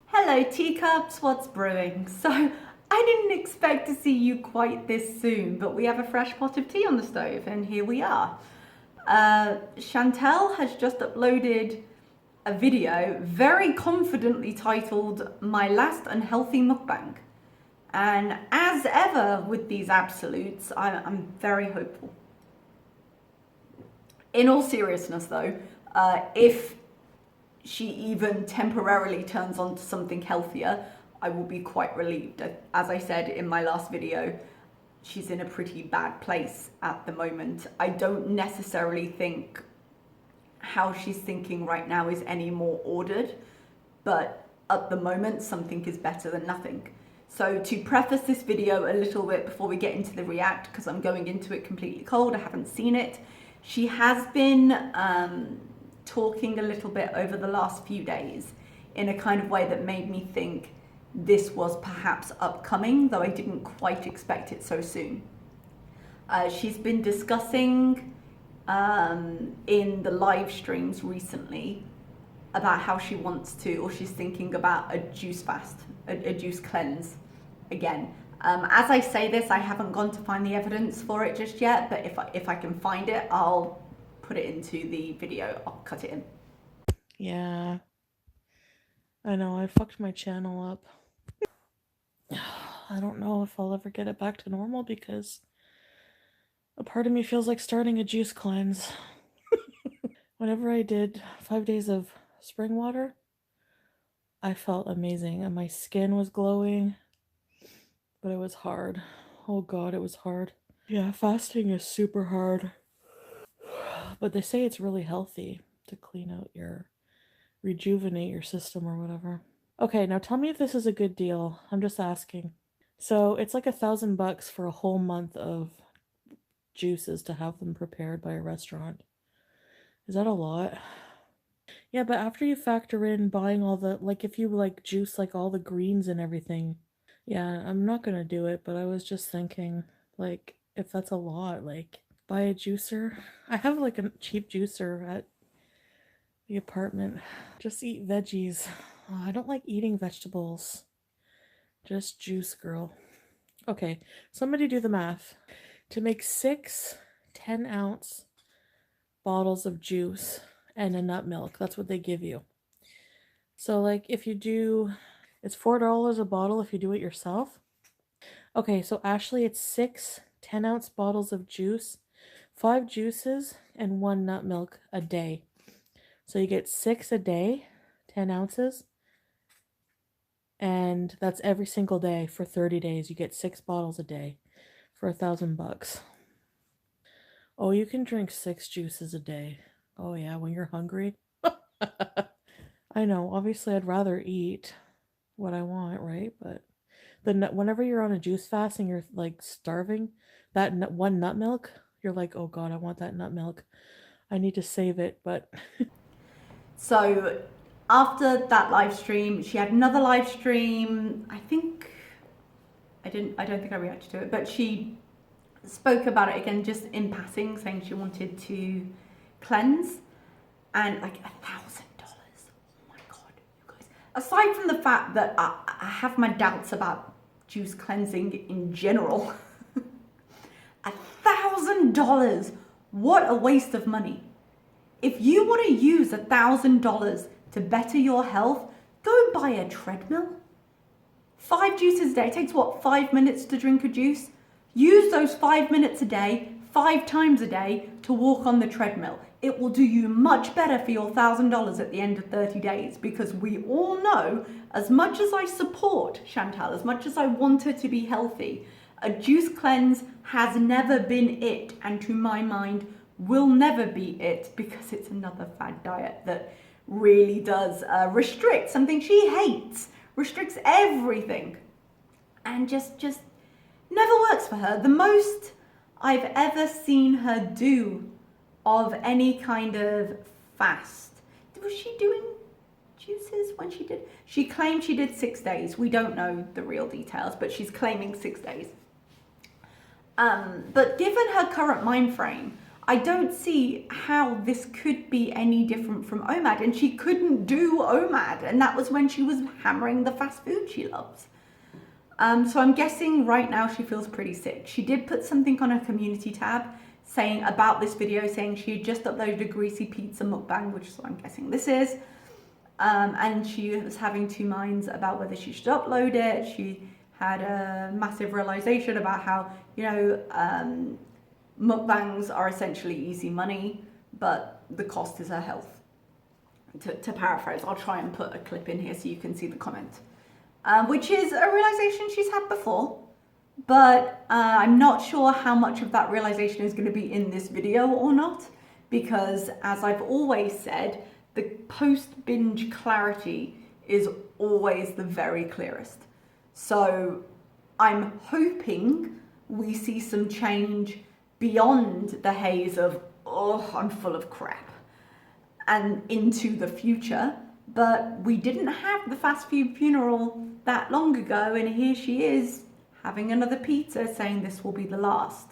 Hello teacups, what's brewing? So I didn't expect to see you quite this soon, but we have a fresh pot of tea on the stove and here we are. Chantel has just uploaded a video very confidently titled My Last Unhealthy Mukbang. And as ever with these absolutes, I'm very hopeful. In all seriousness though, if she even temporarily turns on to something healthier, I will be quite relieved. As I said in my last video, she's in a pretty bad place at the moment. I don't necessarily think how she's thinking right now is any more ordered, but at the moment, something is better than nothing. So to preface this video a little bit before we get into the react, because I'm going into it completely cold, I haven't seen it, she has been talking a little bit over the last few days in a kind of way that made me think this was perhaps upcoming, though I didn't quite expect it so soon. She's been discussing in the live streams recently about how she wants to, or she's thinking about a juice fast, a juice cleanse again. As I say this, I haven't gone to find the evidence for it just yet, but if I can find it, I'll put it into the video. I'll cut it in. Yeah, I know, I fucked my channel up. I don't know if I'll ever get it back to normal because a part of me feels like starting a juice cleanse. Whenever I did 5 days of spring water, I felt amazing and my skin was glowing, but it was hard. Oh god, it was hard. Yeah, fasting is super hard. But they say it's really healthy to clean out rejuvenate your system or whatever. Okay, now tell me if this is a good deal. I'm just asking. So it's like $1,000 for a whole month of juices to have them prepared by a restaurant. Is that a lot? Yeah, but after you factor in buying all the, like if you like juice like all the greens and everything, yeah, I'm not gonna do it, but I was just thinking, like, if that's a lot, like, buy a juicer. I have like a cheap juicer at the apartment. Just eat veggies. Oh, I don't like eating vegetables. Just juice, girl. Okay, somebody do the math. To make 6 10-ounce bottles of juice and a nut milk, that's what they give you. So like if you do, it's $4 a bottle if you do it yourself. Okay, so Ashley, it's 6 10-ounce bottles of juice, 5 juices, and 1 nut milk a day. So you get 6 a day, 10 ounces, and that's every single day for 30 days. You get 6 bottles a day for $1,000. Oh, you can drink 6 juices a day. Oh yeah, when you're hungry. I know, obviously I'd rather eat what I want, right? But whenever you're on a juice fast and you're like starving, that one nut milk, you're like, oh god, I want that nut milk. I need to save it, but So after that live stream, she had another live stream. I don't think I reacted to it, but she spoke about it again just in passing, saying she wanted to cleanse, and like $1,000. Oh my god, you guys. Aside from the fact that I have my doubts about juice cleansing in general, $1,000. What a waste of money. If you want to use $1,000 to better your health, go buy a treadmill. 5 juices a day. It takes what, 5 minutes to drink a juice? Use those 5 minutes a day, 5 times a day to walk on the treadmill. It will do you much better for your $1,000 at the end of 30 days, because we all know, as much as I support Chantal, as much as I want her to be healthy, a juice cleanse has never been it, and to my mind will never be it, because it's another fad diet that really does restrict something she hates, restricts everything, and just never works for her. The most I've ever seen her do of any kind of fast, was she doing juices when she did? She claimed she did 6 days. We don't know the real details, but she's claiming 6 days. But given her current mind frame, I don't see how this could be any different from OMAD, and she couldn't do OMAD, and that was when she was hammering the fast food she loves. So I'm guessing right now she feels pretty sick. She did put something on her community tab saying about this video, saying she had just uploaded a greasy pizza mukbang, which is what I'm guessing this is. And she was having two minds about whether she should upload it. She had a massive realization about how, you know, mukbangs are essentially easy money, but the cost is her health. To paraphrase, I'll try and put a clip in here so you can see the comment. Which is a realization she's had before, but I'm not sure how much of that realization is going to be in this video or not, because as I've always said, the post-binge clarity is always the very clearest. So I'm hoping we see some change beyond the haze of, oh, I'm full of crap, and into the future. But we didn't have the fast food funeral that long ago, and here she is having another pizza saying this will be the last.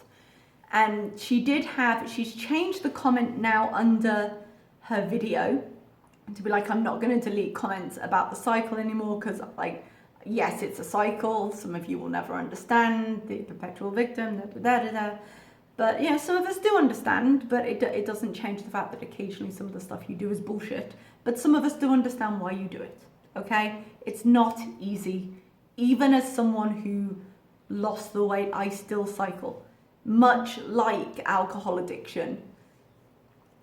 And she's changed the comment now under her video to be like, I'm not going to delete comments about the cycle anymore, because, like, yes, it's a cycle. Some of you will never understand the perpetual victim, But, you know, some of us do understand, but it doesn't change the fact that occasionally some of the stuff you do is bullshit. But some of us do understand why you do it, okay? It's not easy. Even as someone who lost the weight, I still cycle. Much like alcohol addiction,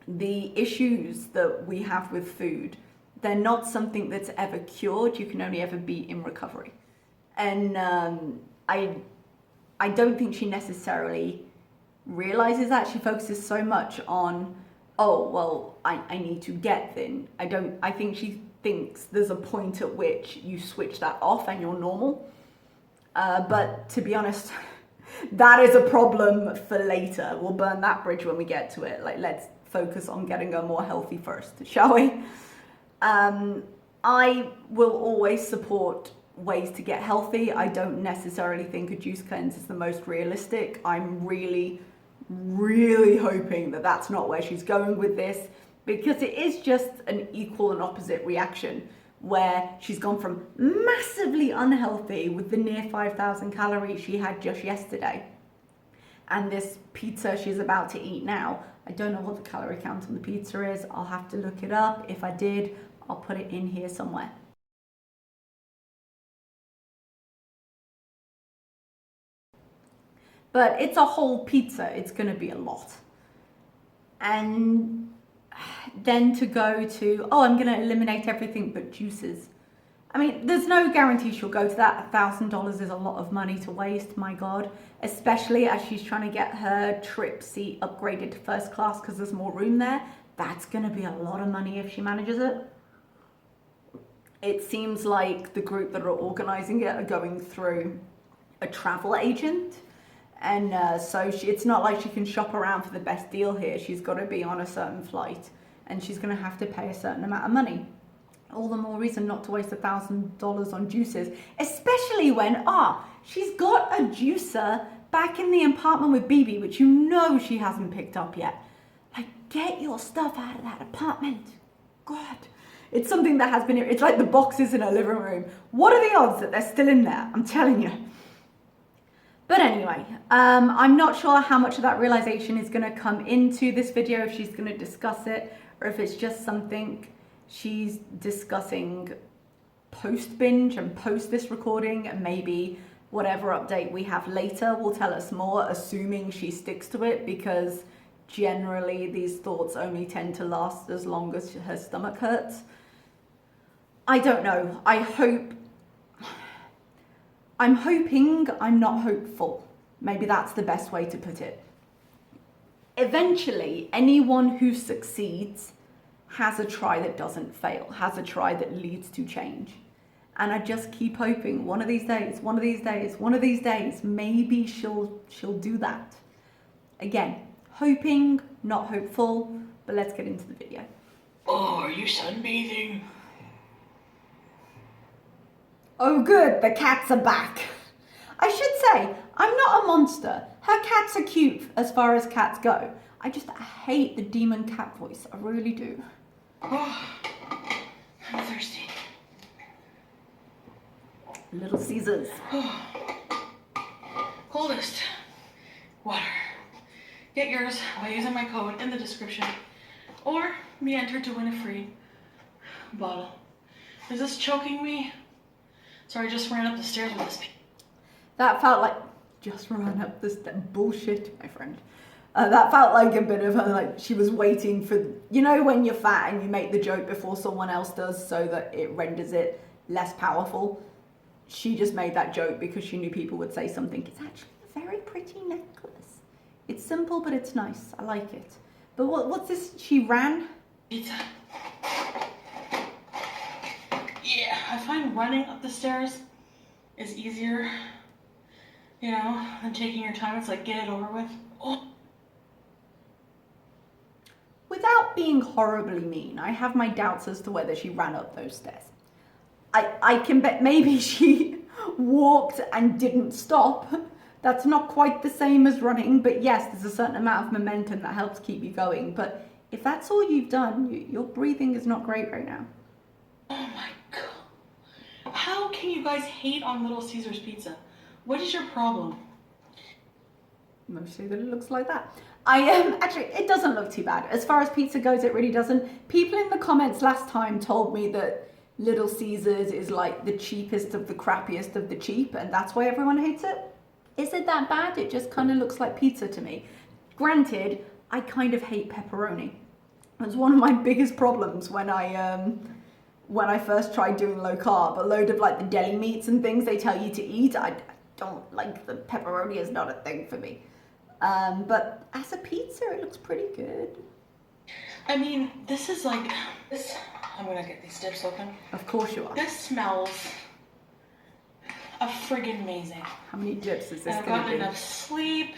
the issues that we have with food, they're not something that's ever cured. You can only ever be in recovery. And I don't think she necessarily realizes that. She focuses so much on, oh, well, I need to get thin. I think she thinks there's a point at which you switch that off and you're normal. But to be honest, that is a problem for later. We'll burn that bridge when we get to it. Like, let's focus on getting her more healthy first, shall we? I will always support ways to get healthy. I don't necessarily think a juice cleanse is the most realistic. I'm really hoping that that's not where she's going with this, because it is just an equal and opposite reaction, where she's gone from massively unhealthy with the near 5,000 calories she had just yesterday, and this pizza she's about to eat now. I don't know what the calorie count on the pizza is. I'll have to look it up. If I did, I'll put it in here somewhere. But it's a whole pizza. It's going to be a lot. And then to go to, oh, I'm going to eliminate everything but juices. I mean, there's no guarantee she'll go to that. $1,000 is a lot of money to waste, my God. Especially as she's trying to get her trip seat upgraded to first class because there's more room there. That's going to be a lot of money if she manages it. It seems like the group that are organizing it are going through a travel agent. And so it's not like she can shop around for the best deal here. She's got to be on a certain flight, and she's going to have to pay a certain amount of money. All the more reason not to waste $1,000 on juices, especially when, she's got a juicer back in the apartment with BB, which you know she hasn't picked up yet. Like, get your stuff out of that apartment. God. It's something that has been, it's like the boxes in her living room. What are the odds that they're still in there? I'm telling you. But anyway, I'm not sure how much of that realization is going to come into this video, if she's going to discuss it, or if it's just something she's discussing post-binge and post this recording, and maybe whatever update we have later will tell us more, assuming she sticks to it, because generally these thoughts only tend to last as long as her stomach hurts. I don't know. I'm hoping I'm not hopeful. Maybe that's the best way to put it. Eventually, anyone who succeeds has a try that doesn't fail, has a try that leads to change. And I just keep hoping one of these days, maybe she'll do that. Again, hoping, not hopeful, but let's get into the video. Oh, are you sunbathing? Oh good, the cats are back. I should say, I'm not a monster. Her cats are cute as far as cats go. I hate the demon cat voice. I really do. Oh, I'm thirsty. Little Caesars. Coldest water. Get yours by using my code in the description, or be entered to win a free bottle. Is this choking me? Sorry, I just ran up the stairs with this. That felt like just ran up the bullshit, my friend. That felt like a bit of a, like she was waiting for, you know, when you're fat and you make the joke before someone else does so that it renders it less powerful. She just made that joke because she knew people would say something. It's actually a very pretty necklace. It's simple, but it's nice. I like it. But what's this? She ran? Pizza. Yeah, I find running up the stairs is easier, you know, than taking your time. It's like, get it over with. Oh. Without being horribly mean, I have my doubts as to whether she ran up those stairs. I can bet maybe she walked and didn't stop. That's not quite the same as running, but yes, there's a certain amount of momentum that helps keep you going. But if that's all you've done, your breathing is not great right now. Oh my God. How can you guys hate on Little Caesars pizza? What is your problem? Mostly that it looks like that. Actually, it doesn't look too bad. As far as pizza goes, it really doesn't. People in the comments last time told me that Little Caesars is like the cheapest of the crappiest of the cheap, and that's why everyone hates it. Is it that bad? It just kind of looks like pizza to me. Granted, I kind of hate pepperoni. It was one of my biggest problems when I first tried doing low carb. A load of like the deli meats and things they tell you to eat, I don't like. The pepperoni is not a thing for me. But as a pizza, it looks pretty good. I mean, this is like, I'm gonna get these dips open. Of course you are. This smells friggin' amazing. How many dips is this I've gonna gotten be? enough sleep.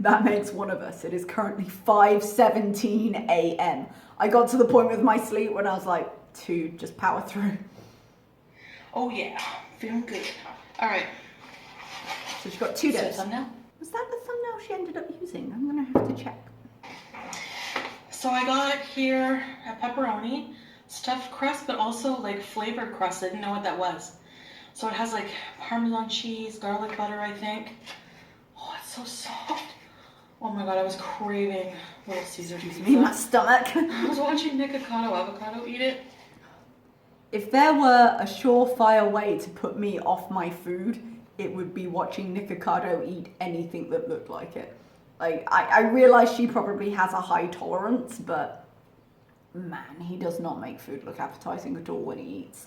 That makes one of us. It is currently 5:17 a.m. I got to the point with my sleep when I was like, just power through. Oh yeah, feeling good. All right. So she got 2 dips. Thumbnail? Was that the thumbnail she ended up using? I'm gonna have to check. So I got here a pepperoni, stuffed crust, but also like flavored crust. I didn't know what that was. So it has like Parmesan cheese, garlic butter, I think. Oh, it's so soft. Oh my God, I was craving Little Caesars pizza. Me, my stomach. I was watching Nikocado Avocado eat it. If there were a surefire way to put me off my food, it would be watching Nikocado eat anything that looked like it. Like, I realize she probably has a high tolerance, but man, he does not make food look appetizing at all when he eats.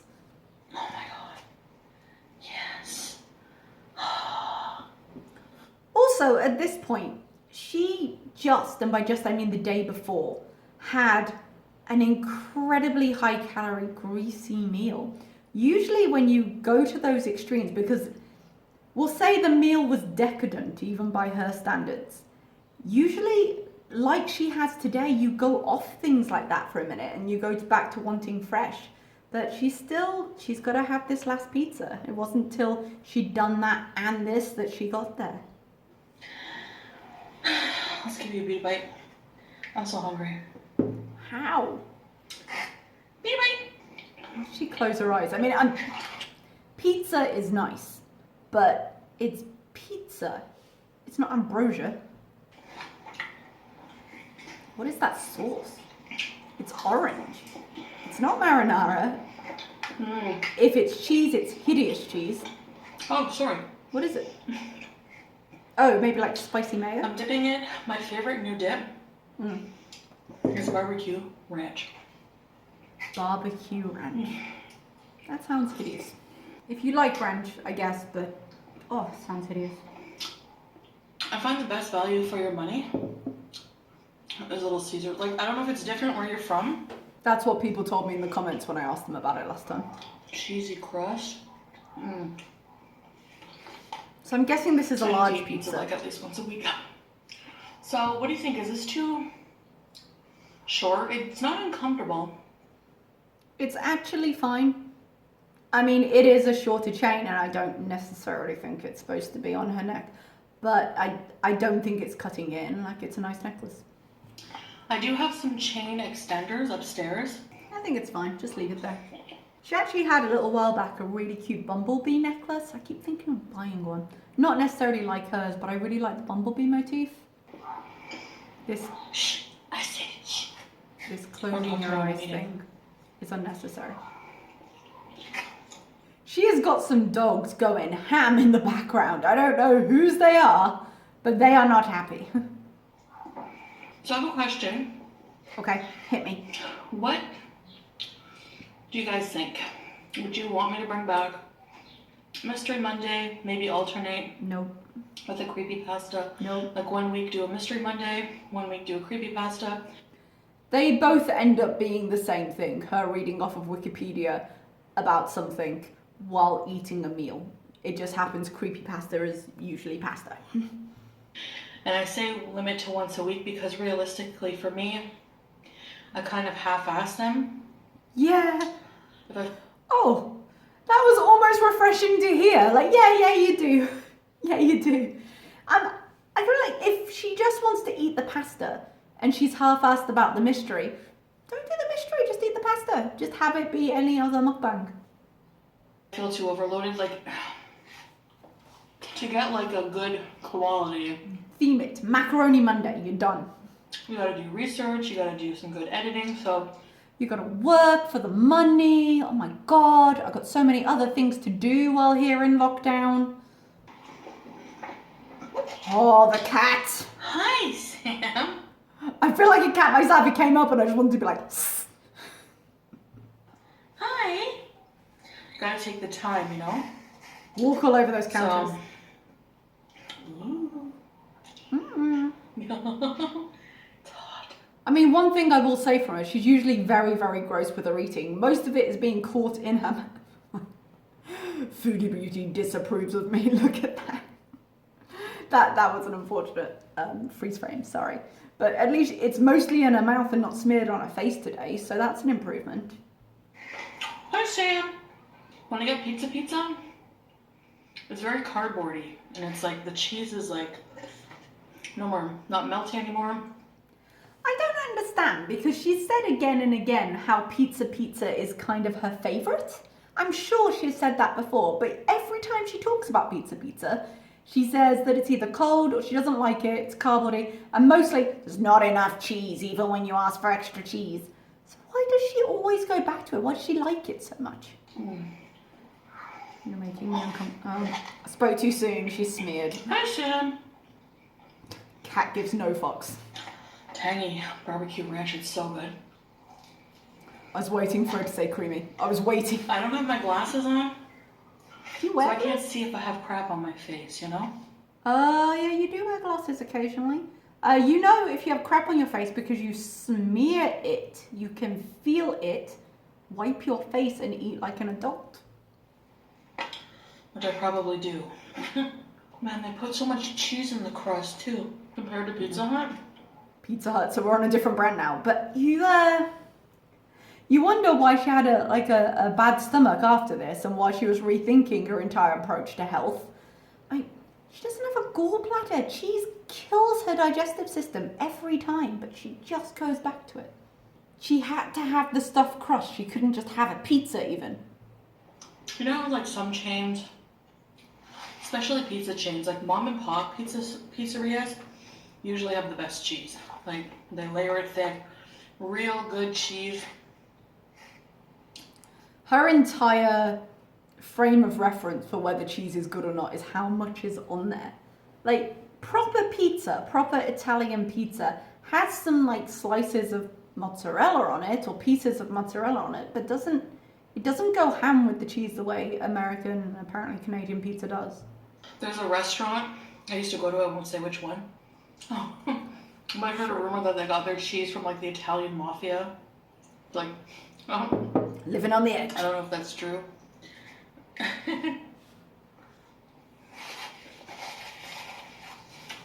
Oh my God. Yes. Also, at this point, she just, and by just I mean the day before, had an incredibly high calorie, greasy meal. Usually when you go to those extremes, because we'll say the meal was decadent even by her standards, usually, like she has today, you go off things like that for a minute and you go back to wanting fresh. But she's got to have this last pizza. It wasn't till she'd done that and this that she got there. Let's give you a beat bite. I'm so hungry. How? Beat bite. She closed her eyes. I mean, pizza is nice, but it's pizza. It's not ambrosia. What is that sauce? It's orange. It's not marinara. If it's cheese, it's hideous cheese. Oh, sorry. What is it? Oh, maybe like spicy mayo? I'm dipping it. My favorite new dip is barbecue ranch. Barbecue ranch. That sounds hideous. If you like ranch, I guess, but oh, sounds hideous. I find the best value for your money is Little Caesar. Like, I don't know if it's different where you're from. That's what people told me in the comments when I asked them about it last time. Cheesy crust. So I'm guessing this is a large pizza. Like at least once a week. So what do you think? Is this too short? It's not uncomfortable. It's actually fine. I mean, it is a shorter chain and I don't necessarily think it's supposed to be on her neck. but I don't think it's cutting it in. Like, it's a nice necklace. I do have some chain extenders upstairs. I think it's fine. Just leave it there. She actually had a little while back a really cute bumblebee necklace. I keep thinking of buying one. Not necessarily like hers, but I really like the bumblebee motif. This I said shh. This closing your eyes thing is unnecessary. She has got some dogs going ham in the background. I don't know whose they are, but they are not happy. So I have a question. Okay, hit me. What do you guys think? Would you want me to bring back Mystery Monday, maybe alternate Nope. with a creepypasta? Nope. Like 1 week do a Mystery Monday, 1 week do a creepypasta. They both end up being the same thing. Her reading off of Wikipedia about something while eating a meal. It just happens creepypasta is usually pasta. And I say limit to once a week because realistically for me, I kind of half-ass them. Yeah. If I Oh, that was almost refreshing to hear. Like, yeah, you do. Yeah, you do. I feel like if she just wants to eat the pasta and she's half-assed about the mystery, don't do the mystery, just eat the pasta. Just have it be any other mukbang. feel too overloaded, like to get like a good quality, Theme it. Macaroni Monday, you're done. you gotta do research, you gotta do some good editing, so You gotta work for the money. Oh my God, I've got so many other things to do while here in lockdown. Oh, the cat. hi Sam. I feel like a cat myself. It came up and I just wanted to be like, "Sss." Hi. Gotta take the time, you know? Walk all over those counters. Ooh. Mm. It's hot. I mean, one thing I will say from her, she's usually very, very gross with her eating. Most of it is being caught in her mouth. Foodie Beauty disapproves of me. Look at that. That was an unfortunate freeze frame, sorry. But at least it's mostly in her mouth and not smeared on her face today, so that's an improvement. Hi Sam. Wanna get pizza? It's very cardboardy, and it's like the cheese is like no more, not melty anymore. I don't understand, because she's said again and again how pizza is kind of her favourite. I'm sure she's said that before, but every time she talks about pizza, she says that it's either cold or she doesn't like it, it's cardboardy, and mostly there's not enough cheese even when you ask for extra cheese. So why does she always go back to it? Why does she like it so much? You're making me uncomfortable. Oh, I spoke too soon, she's smeared. Hi Sam. Cat gives no fucks. Tangy barbecue ranch, it's so good. I was waiting for her to say creamy. I was waiting. I don't have my glasses on, You so wear I can't them? see if I have crap on my face, you know? Yeah, you do wear glasses occasionally. You know if you have crap on your face because you smear it, you can feel it, wipe your face and eat like an adult. Which I probably do. Man, they put so much cheese in the crust too, compared to Pizza Hut. Pizza Hut, so we're on a different brand now. But you wonder why she had a bad stomach after this and why she was rethinking her entire approach to health. She doesn't have a gallbladder. Cheese kills her digestive system every time, but she just goes back to it. She had to have the stuffed crust. She couldn't just have a pizza even. You know how like some chains, especially pizza chains, like mom and pop pizzerias, usually have the best cheese. Like they layer it thick, real good cheese. Her entire frame of reference for whether cheese is good or not is how much is on there. Like proper pizza, proper Italian pizza has some like slices of mozzarella on it or pieces of mozzarella on it, but it doesn't go ham with the cheese the way American, apparently Canadian pizza does. There's a restaurant I used to go to, I won't say which one. Oh, you might have heard a rumor that they got their cheese from like the Italian mafia. Like, oh, Living on the edge. I don't know if that's true.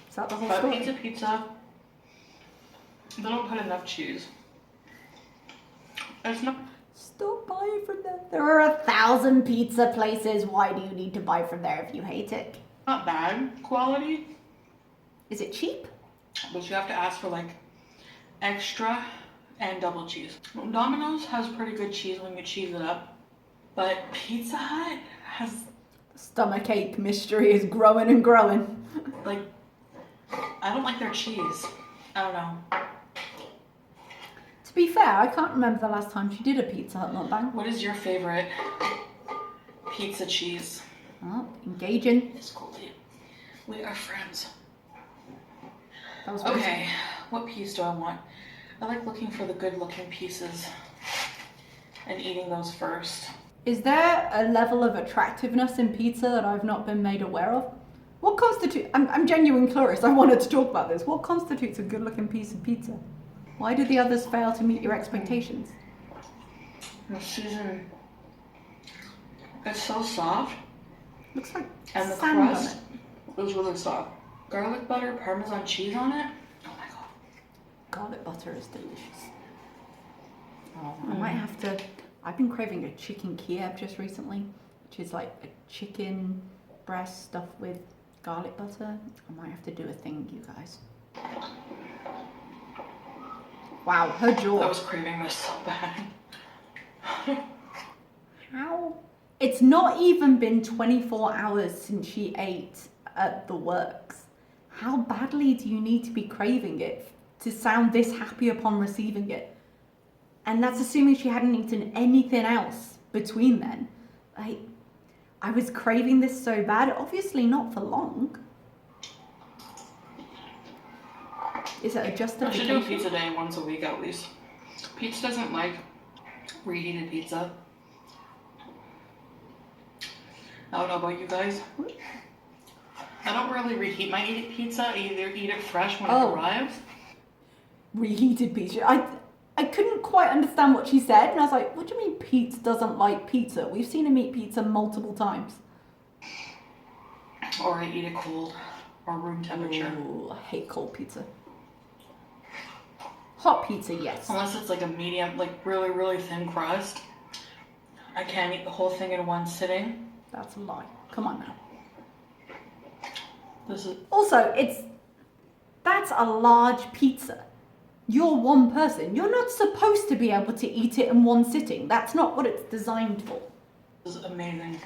Is that the whole But story? pizza, they don't put enough cheese. It's not. Stop buying from there. There are 1,000 pizza places. Why do you need to buy from there if you hate it? Not bad quality, Is it cheap? But you have to ask for like extra and double cheese. Domino's has pretty good cheese when you cheese it up, but Pizza Hut has Stomachache mystery is growing and growing. like, I don't like their cheese. I don't know. To be fair, I can't remember the last time she did a Pizza Hut mukbang. What is your favorite pizza cheese? Oh, engaging. It's cool, dude. We are friends. That was Okay, what piece do I want? I like looking for the good looking pieces and eating those first. Is there a level of attractiveness in pizza that I've not been made aware of? What constitutes... I'm genuine curious. I wanted to talk about this. What constitutes a good-looking piece of pizza? Why did the others fail to meet your expectations? The season, it's so soft. Looks like And the sand on crust is really soft. Garlic butter, Parmesan cheese on it. Oh my god. Garlic butter is delicious. Oh, I might have to... I've been craving a chicken Kiev just recently, which is like a chicken breast stuffed with garlic butter. I might have to do a thing, you guys. Wow, her jaw. I was craving this so bad. How? It's not even been 24 hours since she ate at the works. How badly do you need to be craving it to sound this happy upon receiving it? And that's assuming she hadn't eaten anything else between then. Like, I was craving this so bad, obviously not for long. Is it a I should justification? do a pizza day once a week at least. Pete doesn't like reheated pizza. I don't know about you guys. I don't really reheat my pizza. I either eat it fresh when it arrives. Reheated pizza. I couldn't quite understand what she said, and I was like, what do you mean Pete doesn't like pizza? We've seen him eat pizza multiple times. Or I eat it cold or room temperature. Ooh, I hate cold pizza. Hot pizza, yes. Unless it's like a medium, like really, really thin crust. I can't eat the whole thing in one sitting. That's a lie. Come on now. This is Also, that's a large pizza. You're one person. You're not supposed to be able to eat it in one sitting. That's not what it's designed for. This is amazing.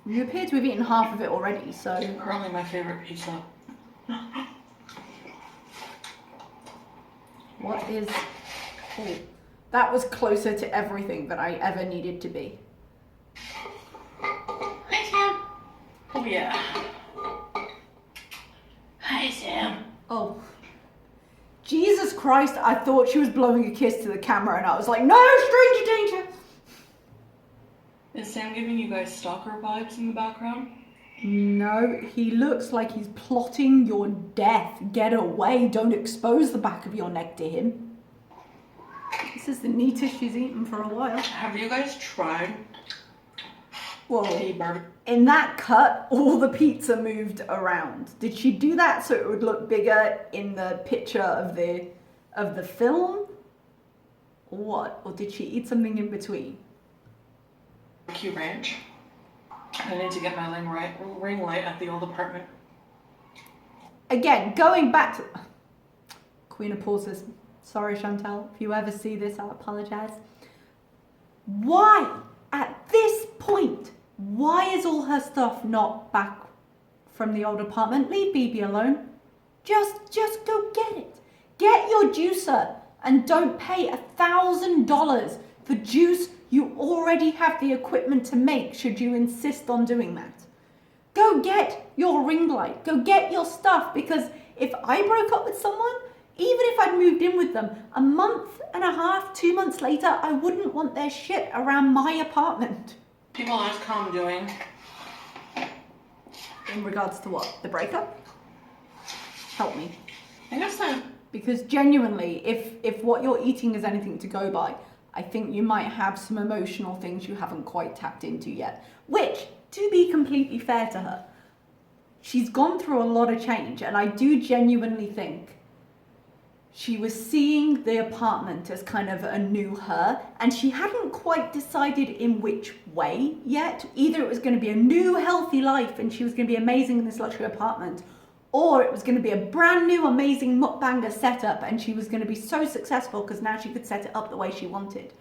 You appear to have eaten half of it already, so... Currently my favorite pizza. What is... Oh, that was closer to everything that I ever needed to be. Hi, Sam. Oh, yeah. Hi, Sam. Oh. Jesus Christ, I thought she was blowing a kiss to the camera and I was like, no, stranger danger! Is Sam giving you guys stalker vibes in the background? No, he looks like he's plotting your death. Get away, don't expose the back of your neck to him. This is the neatest she's eaten for a while. Have you guys tried Whoa. T-bird? In that cut, all the pizza moved around. Did she do that so it would look bigger in the picture of the film? Or what? Or did she eat something in between? Barbecue ranch. I need to get my ring light at the old apartment. Again, going back to... Queen of Pauses. Sorry, Chantal. If you ever see this, I apologize. Why, at this point, why is all her stuff not back from the old apartment? Leave BB alone. Just go get it. Get your juicer and don't pay $1,000 for juice you already have the equipment to make should you insist on doing that. Go get your ring light. Go get your stuff, because if I broke up with someone, even if I'd moved in with them, a month and a half, 2 months later, I wouldn't want their shit around my apartment. People ask how I'm doing. In regards to what? The breakup? Help me. I guess that... Because genuinely, if what you're eating is anything to go by, I think you might have some emotional things you haven't quite tapped into yet. Which, to be completely fair to her, she's gone through a lot of change, and I do genuinely think she was seeing the apartment as kind of a new her, and she hadn't quite decided in which way yet. Either it was going to be a new healthy life and she was going to be amazing in this luxury apartment, or it was going to be a brand new amazing mukbanger setup and she was going to be so successful because now she could set it up the way she wanted.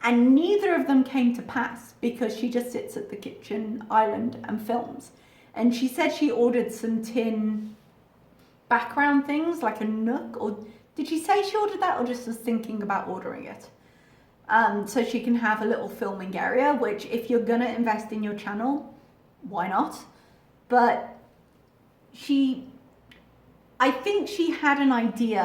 And neither of them came to pass because she just sits at the kitchen island and films. And she said she ordered some tin background things like a nook, or did she say she ordered that or just was thinking about ordering it? So she can have a little filming area, which if you're gonna invest in your channel, why not? But I think she had an idea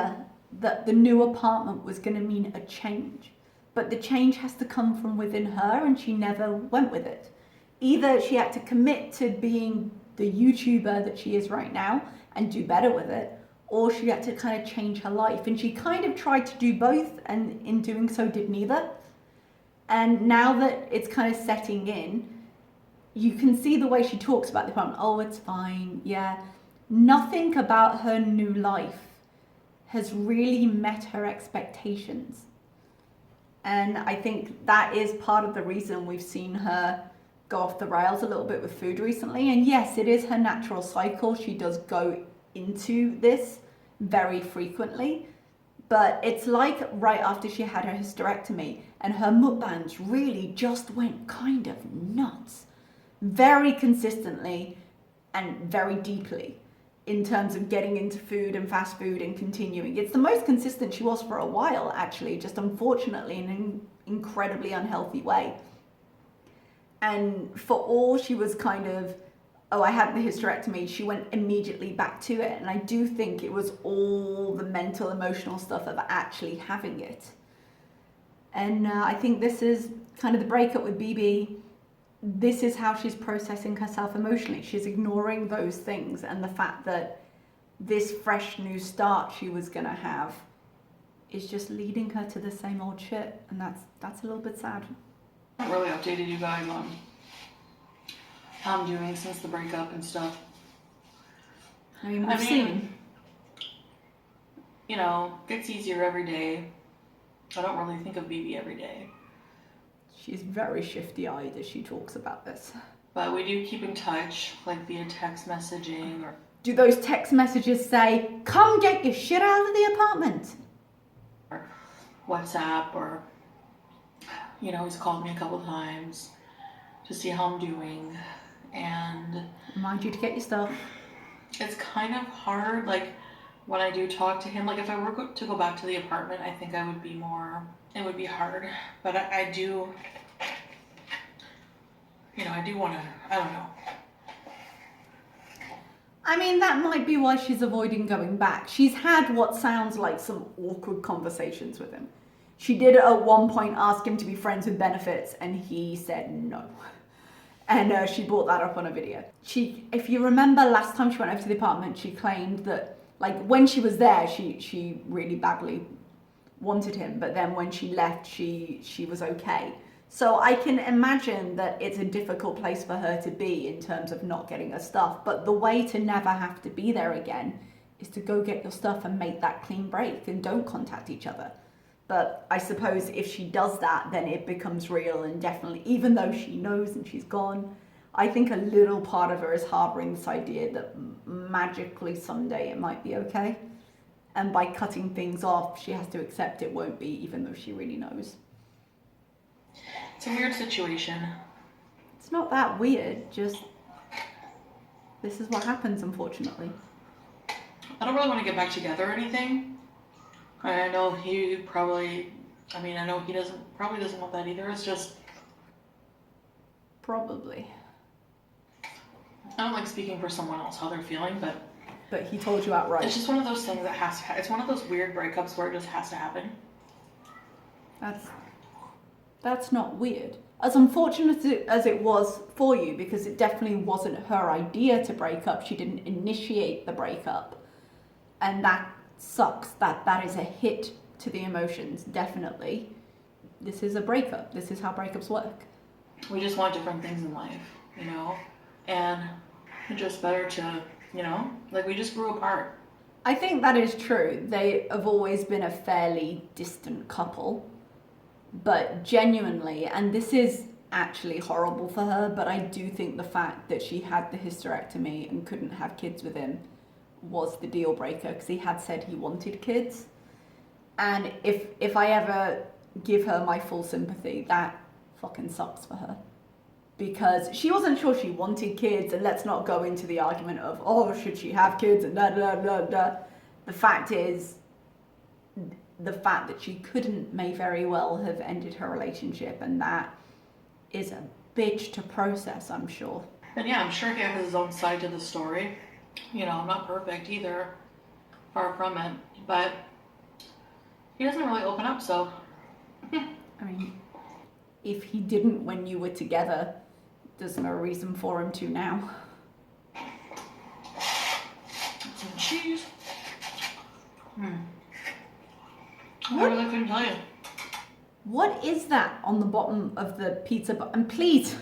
that the new apartment was gonna mean a change, but the change has to come from within her and she never went with it. Either she had to commit to being the YouTuber that she is right now and do better with it, or she had to kind of change her life. And she kind of tried to do both, and in doing so did neither. And now that it's kind of setting in, you can see the way she talks about the apartment. Oh, it's fine, yeah. Nothing about her new life has really met her expectations. And I think that is part of the reason we've seen her go off the rails a little bit with food recently. And yes, it is her natural cycle. She does go into this very frequently, but it's like right after she had her hysterectomy and her mukbangs really just went kind of nuts, very consistently and very deeply in terms of getting into food and fast food and continuing. It's the most consistent she was for a while, actually, just unfortunately in an incredibly unhealthy way. And for all she was kind of, oh, I had the hysterectomy, she went immediately back to it. And I do think it was all the mental, emotional stuff of actually having it. And I think this is kind of the breakup with BB. This is how she's processing herself emotionally. She's ignoring those things and the fact that this fresh new start she was gonna have is just leading her to the same old shit. And that's a little bit sad. I haven't really updated you guys on how I'm doing since the breakup and stuff. I mean, we've seen. You know, gets easier every day. I don't really think of BB every day. She's very shifty-eyed as she talks about this. But we do keep in touch, like via text messaging or... Do those text messages say, come get your shit out of the apartment? Or WhatsApp, or, you know, he's called me a couple times to see how I'm doing. And... remind you to get your stuff. It's kind of hard, like, when I do talk to him. Like, if I were to go back to the apartment, I think I would be more... It would be hard. But I do... You know, I do want to... I don't know. I mean, that might be why she's avoiding going back. She's had what sounds like some awkward conversations with him. She did at one point ask him to be friends with benefits, and he said no. And she brought that up on a video. If you remember last time she went over to the apartment, she claimed that, like, when she was there, she really badly wanted him, but then when she left, she was okay. So I can imagine that it's a difficult place for her to be in terms of not getting her stuff, but the way to never have to be there again is to go get your stuff and make that clean break and don't contact each other. But I suppose if she does that, then it becomes real, and definitely, even though she knows and she's gone, I think a little part of her is harboring this idea that magically someday it might be okay. And by cutting things off, she has to accept it won't be, even though she really knows. It's a weird situation. It's not that weird, just this is what happens, unfortunately. I don't really want to get back together or anything. I know he probably... I mean, I know he probably doesn't want that either. It's just... Probably. I don't like speaking for someone else, how they're feeling, but... But he told you outright. It's just one of those things that has to... It's one of those weird breakups where it just has to happen. That's not weird. As unfortunate as it was for you, because it definitely wasn't her idea to break up, she didn't initiate the breakup. And that sucks. That is a hit to the emotions, definitely. This is a breakup. This is how breakups work. We just want different things in life, you know? And it's just better to, you know, like we just grew apart. I think that is true. They have always been a fairly distant couple. But genuinely, and this is actually horrible for her, but I do think the fact that she had the hysterectomy and couldn't have kids with him was the deal breaker, because he had said he wanted kids. And if I ever give her my full sympathy, that fucking sucks for her. Because she wasn't sure she wanted kids, and let's not go into the argument of, oh, should she have kids, and da da da da. The fact is, the fact that she couldn't may very well have ended her relationship, and that is a bitch to process, I'm sure. And yeah, I'm sure he has his own side to the story. You know, I'm not perfect either, far from it, but he doesn't really open up, so. I mean, if he didn't when you were together, there's no reason for him to now. Some cheese. I really couldn't tell you. What is that on the bottom of the pizza button? Please!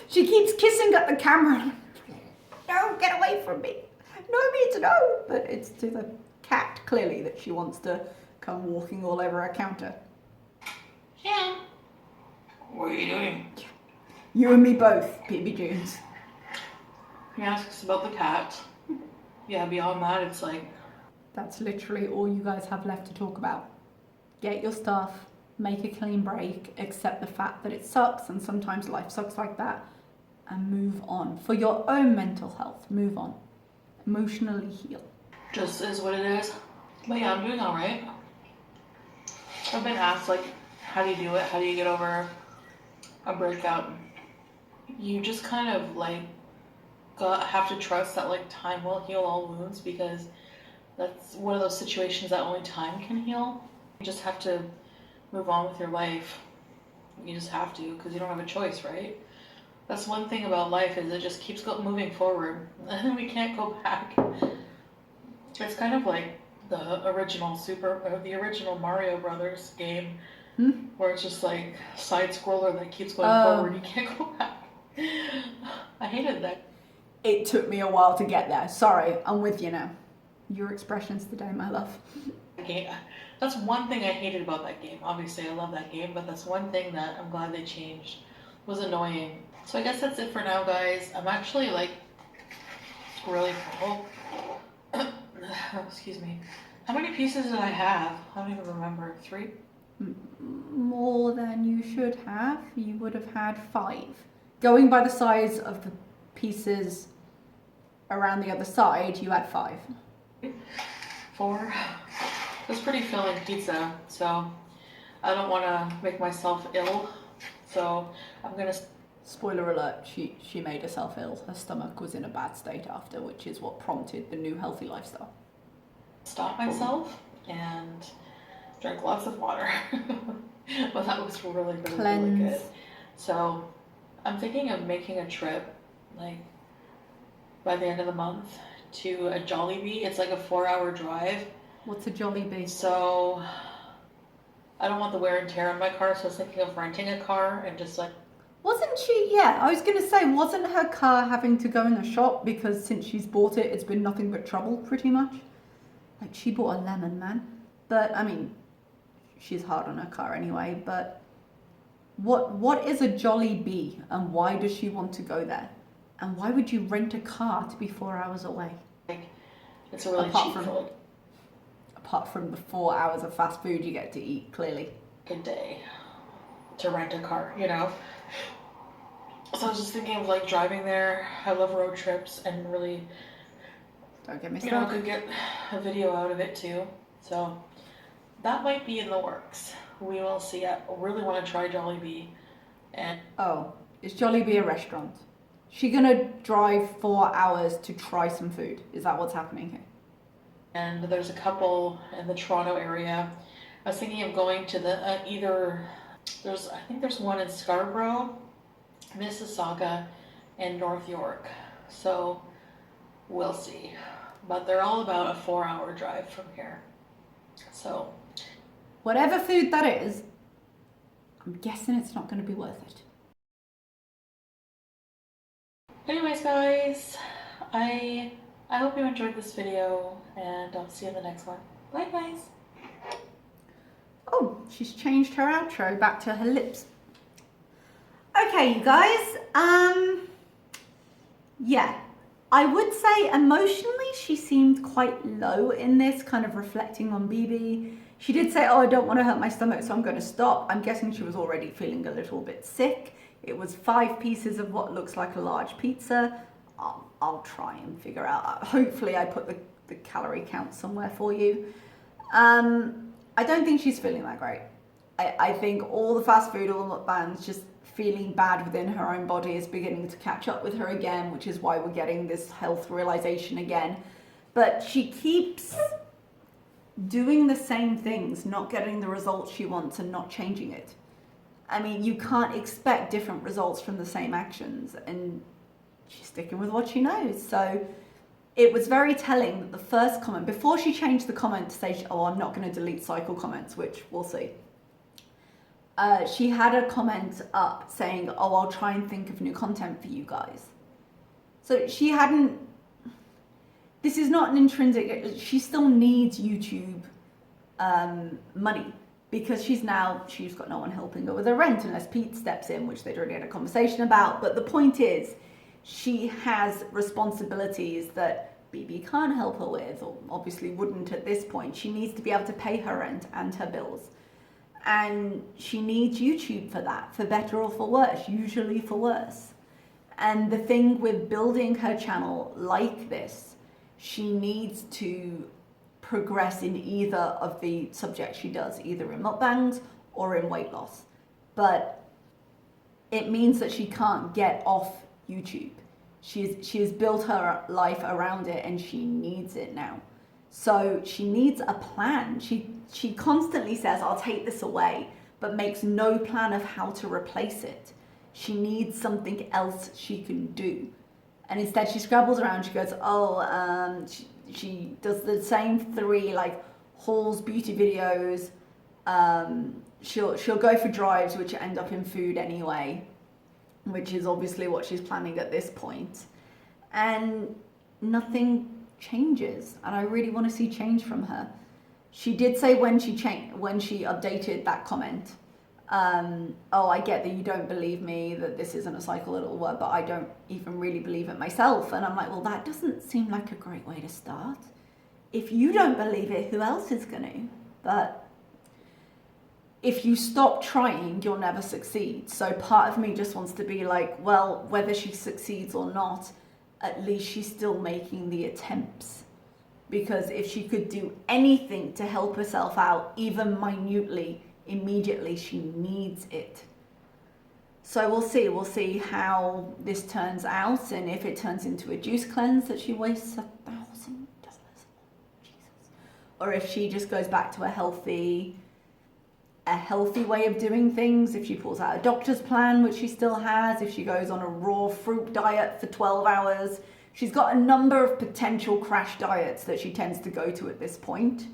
She keeps kissing at the camera. No, get away from me. No means no. But it's to the cat, clearly, that she wants to come walking all over our counter. Yeah. What are you doing? You and me both, PB Jones. He asks about the cat. Yeah, beyond that, it's like... That's literally all you guys have left to talk about. Get your stuff, make a clean break, accept the fact that it sucks, and sometimes life sucks like that, and move on. For your own mental health, move on. Emotionally heal. Just is what it is. But yeah, I'm doing alright. I've been asked, like, how do you do it? How do you get over a breakup? You just kind of, like, have to trust that, like, time will heal all wounds, because that's one of those situations that only time can heal. You just have to move on with your life. You just have to, because you don't have a choice, right? That's one thing about life, is it just keeps moving forward, and we can't go back. It's kind of like the original Mario Brothers game, where it's just like side scroller that keeps going forward. You can't go back. I hated that. It took me a while to get there. Sorry, I'm with you now. Your expressions today, my love. Game. That's one thing I hated about that game. Obviously, I love that game, but that's one thing that I'm glad they changed. It was annoying. So I guess that's it for now, guys. I'm actually, like, really full. Excuse me. How many pieces did I have? I don't even remember. 3? More than you should have. You would have had 5. Going by the size of the pieces around the other side, you had 5. 4. It was pretty filling pizza, so I don't want to make myself ill. So I'm gonna... Spoiler alert, she made herself ill. Her stomach was in a bad state after, which is what prompted the new healthy lifestyle. Stop myself and drink lots of water. Well, that was really good. So I'm thinking of making a trip, like, by the end of the month to a Jollibee. It's like a 4-hour drive. What's a Jollibee? So I don't want the wear and tear on my car, so I was thinking of renting a car and just like... Wasn't she, yeah, I was going to say, wasn't her car having to go in the shop because since she's bought it, it's been nothing but trouble, pretty much? Like, she bought a lemon, man. But, I mean, she's hard on her car anyway, but what is a Jollibee and why does she want to go there? And why would you rent a car to be 4 hours away? Like, it's a really cheap food. Apart from the 4 hours of fast food you get to eat, clearly. Good day to rent a car, you know? So I was just thinking of, like, driving there. I love road trips and really... Don't get me started. You know, started. could get a video out of it too. So that might be in the works. We will see. I really want to try Jollibee. And oh, is Jollibee a restaurant? She gonna drive 4 hours to try some food? Is that what's happening here? And there's a couple in the Toronto area. I was thinking of going to the I think there's one in Scarborough, Mississauga, and North York. So we'll see. But they're all about a 4-hour drive from here. So whatever food that is, I'm guessing it's not going to be worth it. Anyways, guys, I hope you enjoyed this video, and I'll see you in the next one. Bye, guys. Oh, she's changed her outro back to her lips. Okay, you guys, yeah, I would say emotionally she seemed quite low in this, kind of reflecting on BB. She did say, oh, I don't want to hurt my stomach, so I'm going to stop. I'm guessing she was already feeling a little bit sick. It was 5 pieces of what looks like a large pizza. I'll try and figure out. Hopefully I put the calorie count somewhere for you. I don't think she's feeling that great. I think all the fast food, all the mukbangs, just feeling bad within her own body is beginning to catch up with her again, which is why we're getting this health realization again. But she keeps doing the same things, not getting the results she wants and not changing it. I mean, you can't expect different results from the same actions, and she's sticking with what she knows. So it was very telling that the first comment, before she changed the comment to say, oh, I'm not going to delete cycle comments, which we'll see. She had a comment up saying, oh, I'll try and think of new content for you guys. So she hadn't, this is not an intrinsic, she still needs YouTube money, because she's got no one helping her with her rent unless Pete steps in, which they'd already had a conversation about. But the point is, she has responsibilities that BB can't help her with, or obviously wouldn't at this point. She needs to be able to pay her rent and her bills. And she needs YouTube for that, for better or for worse, usually for worse. And the thing with building her channel like this, she needs to progress in either of the subjects she does, either in mukbangs or in weight loss. But it means that she can't get off YouTube. She has built her life around it, and she needs it now. So she needs a plan. She constantly says, I'll take this away, but makes no plan of how to replace it. She needs something else she can do. And instead she scrabbles around. She goes, she does the same 3 like hauls, beauty videos. She'll go for drives, which end up in food anyway, which is obviously what she's planning at this point. And nothing changes, and I really want to see change from her. She did say when she updated that comment, oh, I get that you don't believe me, that this isn't a cycle, it'll work, but I don't even really believe it myself. And I'm like, well, that doesn't seem like a great way to start. If you don't believe it, who else is going to? But if you stop trying, you'll never succeed. So part of me just wants to be like, well, whether she succeeds or not, at least she's still making the attempts. Because if she could do anything to help herself out, even minutely, immediately, she needs it. So we'll see how this turns out, and if it turns into a juice cleanse that she wastes $1,000, Jesus, or if she just goes back to a healthy way of doing things, if she pulls out a doctor's plan, which she still has, if she goes on a raw fruit diet for 12 hours. She's got a number of potential crash diets that she tends to go to at this point.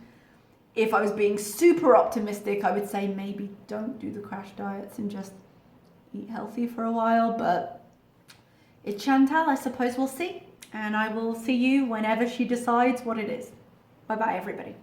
If I was being super optimistic, I would say maybe don't do the crash diets and just eat healthy for a while, but it's Chantal, I suppose we'll see. And I will see you whenever she decides what it is. Bye-bye, everybody.